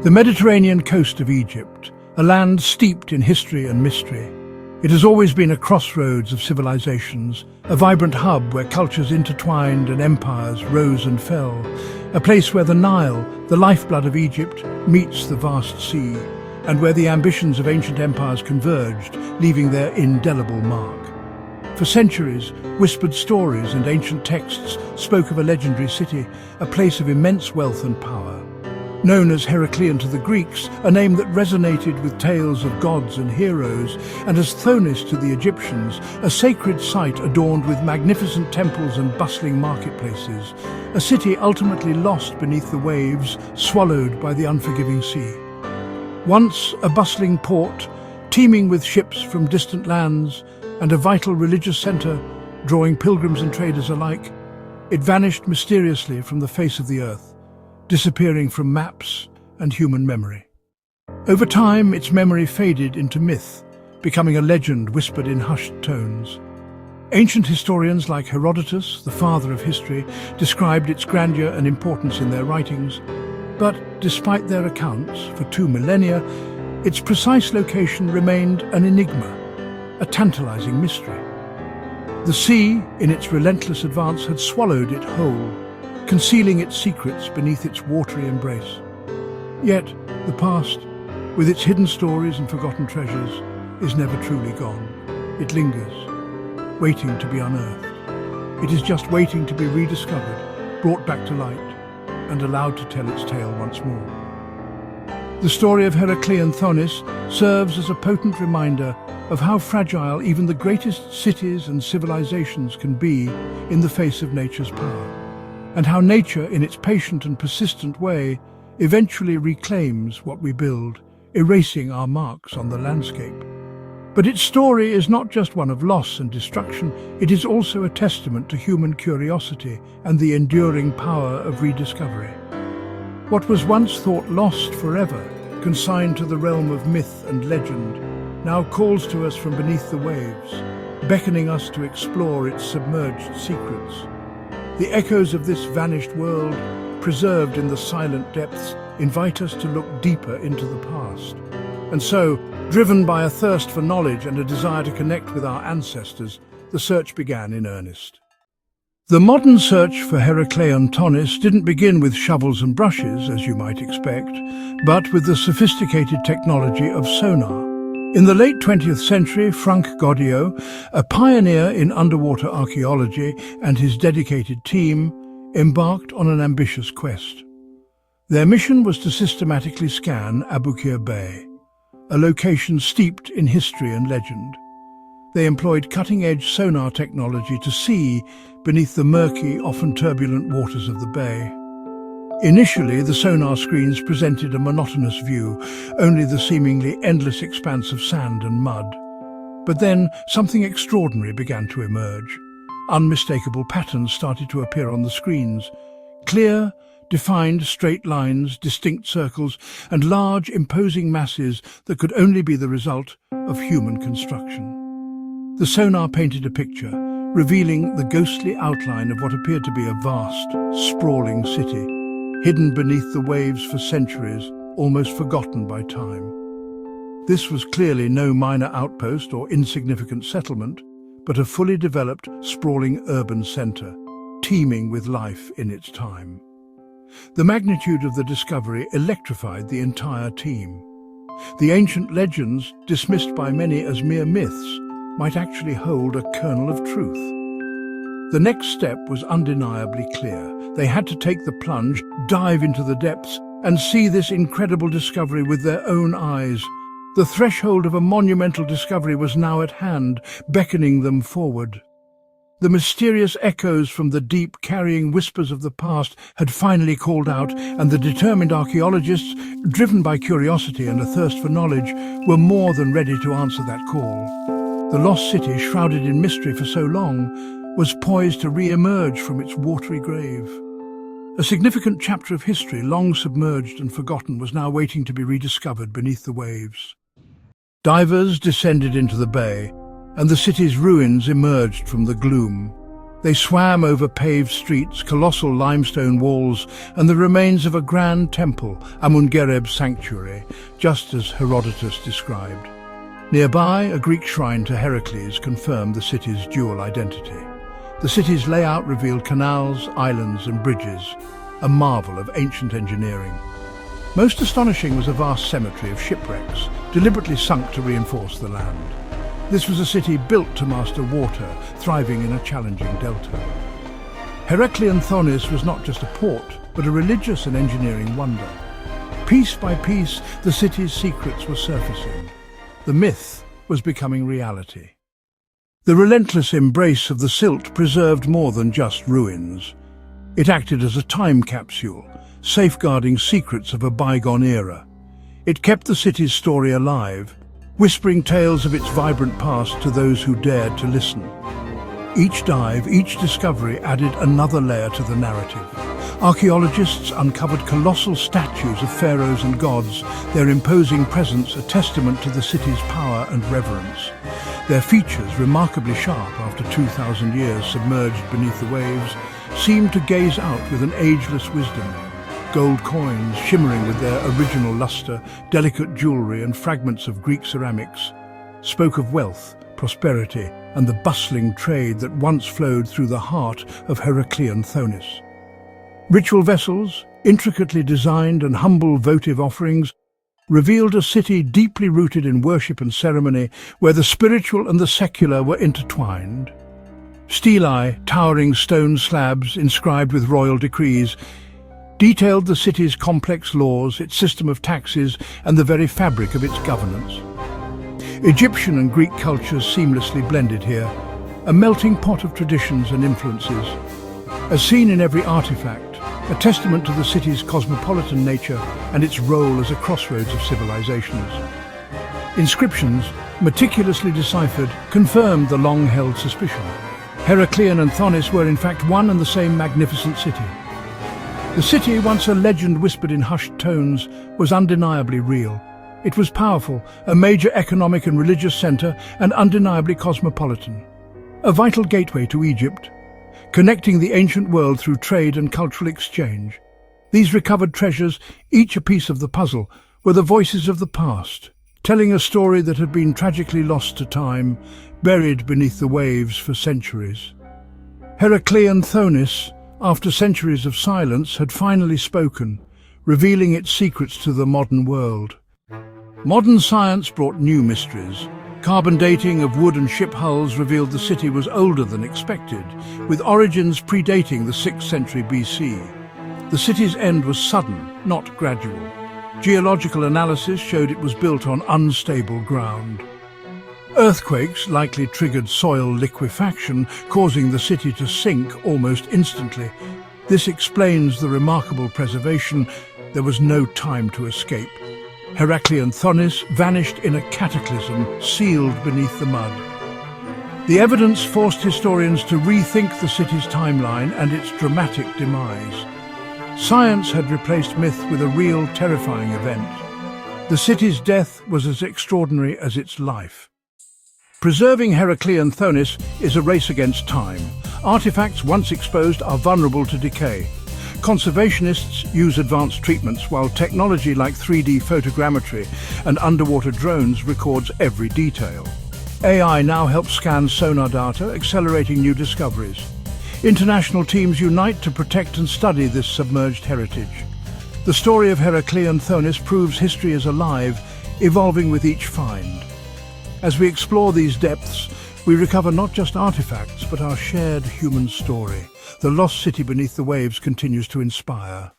The Mediterranean coast of Egypt, a land steeped in history and mystery. It has always been a crossroads of civilizations, a vibrant hub where cultures intertwined and empires rose and fell, a place where the Nile, the lifeblood of Egypt, meets the vast sea, and where the ambitions of ancient empires converged, leaving their indelible mark. For centuries, whispered stories and ancient texts spoke of a legendary city, a place of immense wealth and power. Known as Heracleion to the Greeks, a name that resonated with tales of gods and heroes, and as Thonis to the Egyptians, a sacred site adorned with magnificent temples and bustling marketplaces, a city ultimately lost beneath the waves, swallowed by the unforgiving sea. Once a bustling port, teeming with ships from distant lands, and a vital religious centre, drawing pilgrims and traders alike, it vanished mysteriously from the face of the earth, disappearing from maps and human memory. Over time, its memory faded into myth, becoming a legend whispered in hushed tones. Ancient historians like Herodotus, the father of history, described its grandeur and importance in their writings, but despite their accounts for 2 millennia, its precise location remained an enigma, a tantalizing mystery. The sea, in its relentless advance, had swallowed it whole, concealing its secrets beneath its watery embrace. Yet, the past, with its hidden stories and forgotten treasures, is never truly gone. It lingers, waiting to be unearthed. It is just waiting to be rediscovered, brought back to light, and allowed to tell its tale once more. The story of Heracleion Thonis serves as a potent reminder of how fragile even the greatest cities and civilizations can be in the face of nature's power, and how nature, in its patient and persistent way, eventually reclaims what we build, erasing our marks on the landscape. But its story is not just one of loss and destruction, it is also a testament to human curiosity and the enduring power of rediscovery. What was once thought lost forever, consigned to the realm of myth and legend, now calls to us from beneath the waves, beckoning us to explore its submerged secrets. The echoes of this vanished world, preserved in the silent depths, invite us to look deeper into the past. And so, driven by a thirst for knowledge and a desire to connect with our ancestors, the search began in earnest. The modern search for Heracleion Thonis didn't begin with shovels and brushes, as you might expect, but with the sophisticated technology of sonar. In the late 20th century, Frank Goddio, a pioneer in underwater archaeology, and his dedicated team embarked on an ambitious quest. Their mission was to systematically scan Aboukir Bay, a location steeped in history and legend. They employed cutting-edge sonar technology to see beneath the murky, often turbulent waters of the bay. Initially, the sonar screens presented a monotonous view, only the seemingly endless expanse of sand and mud. But then, something extraordinary began to emerge. Unmistakable patterns started to appear on the screens. Clear, defined straight lines, distinct circles, and large, imposing masses that could only be the result of human construction. The sonar painted a picture, revealing the ghostly outline of what appeared to be a vast, sprawling city, hidden beneath the waves for centuries, almost forgotten by time. This was clearly no minor outpost or insignificant settlement, but a fully developed, sprawling urban centre, teeming with life in its time. The magnitude of the discovery electrified the entire team. The ancient legends, dismissed by many as mere myths, might actually hold a kernel of truth. The next step was undeniably clear. They had to take the plunge, dive into the depths, and see this incredible discovery with their own eyes. The threshold of a monumental discovery was now at hand, beckoning them forward. The mysterious echoes from the deep, carrying whispers of the past, had finally called out, and the determined archaeologists, driven by curiosity and a thirst for knowledge, were more than ready to answer that call. The lost city, shrouded in mystery for so long, was poised to re-emerge from its watery grave. A significant chapter of history, long submerged and forgotten, was now waiting to be rediscovered beneath the waves. Divers descended into the bay, and the city's ruins emerged from the gloom. They swam over paved streets, colossal limestone walls, and the remains of a grand temple, Amun-Gereb's sanctuary, just as Herodotus described. Nearby, a Greek shrine to Heracles confirmed the city's dual identity. The city's layout revealed canals, islands, and bridges, a marvel of ancient engineering. Most astonishing was a vast cemetery of shipwrecks, deliberately sunk to reinforce the land. This was a city built to master water, thriving in a challenging delta. Heraclean Thonis was not just a port, but a religious and engineering wonder. Piece by piece, the city's secrets were surfacing. The myth was becoming reality. The relentless embrace of the silt preserved more than just ruins. It acted as a time capsule, safeguarding secrets of a bygone era. It kept the city's story alive, whispering tales of its vibrant past to those who dared to listen. Each dive, each discovery added another layer to the narrative. Archaeologists uncovered colossal statues of pharaohs and gods, their imposing presence a testament to the city's power and reverence. Their features, remarkably sharp after 2,000 years submerged beneath the waves, seemed to gaze out with an ageless wisdom. Gold coins, shimmering with their original luster, delicate jewelry and fragments of Greek ceramics, spoke of wealth, prosperity, and the bustling trade that once flowed through the heart of Heraclean Thonis. Ritual vessels, intricately designed, and humble votive offerings revealed a city deeply rooted in worship and ceremony, where the spiritual and the secular were intertwined. Stelae, towering stone slabs inscribed with royal decrees, detailed the city's complex laws, its system of taxes, and the very fabric of its governance. Egyptian and Greek cultures seamlessly blended here, a melting pot of traditions and influences. As seen in every artifact, a testament to the city's cosmopolitan nature and its role as a crossroads of civilizations. Inscriptions, meticulously deciphered, confirmed the long-held suspicion. Heraclean and Thonis were in fact one and the same magnificent city. The city, once a legend whispered in hushed tones, was undeniably real. It was powerful, a major economic and religious center, and undeniably cosmopolitan. A vital gateway to Egypt, connecting the ancient world through trade and cultural exchange. These recovered treasures, each a piece of the puzzle, were the voices of the past, telling a story that had been tragically lost to time, buried beneath the waves for centuries. Heraclean Thonis, after centuries of silence, had finally spoken, revealing its secrets to the modern world. Modern science brought new mysteries. Carbon dating of wood and ship hulls revealed the city was older than expected, with origins predating the 6th century BC. The city's end was sudden, not gradual. Geological analysis showed it was built on unstable ground. Earthquakes likely triggered soil liquefaction, causing the city to sink almost instantly. This explains the remarkable preservation. There was no time to escape. Heraclean Thonis vanished in a cataclysm sealed beneath the mud. The evidence forced historians to rethink the city's timeline and its dramatic demise. Science had replaced myth with a real, terrifying event. The city's death was as extraordinary as its life. Preserving Heraclean Thonis is a race against time. Artifacts once exposed are vulnerable to decay. Conservationists use advanced treatments, while technology like 3D photogrammetry and underwater drones records every detail. AI now helps scan sonar data, accelerating new discoveries. International teams unite to protect and study this submerged heritage. The story of Heraclean Thonis proves history is alive, evolving with each find. As we explore these depths, we recover not just artifacts, but our shared human story. The lost city beneath the waves continues to inspire.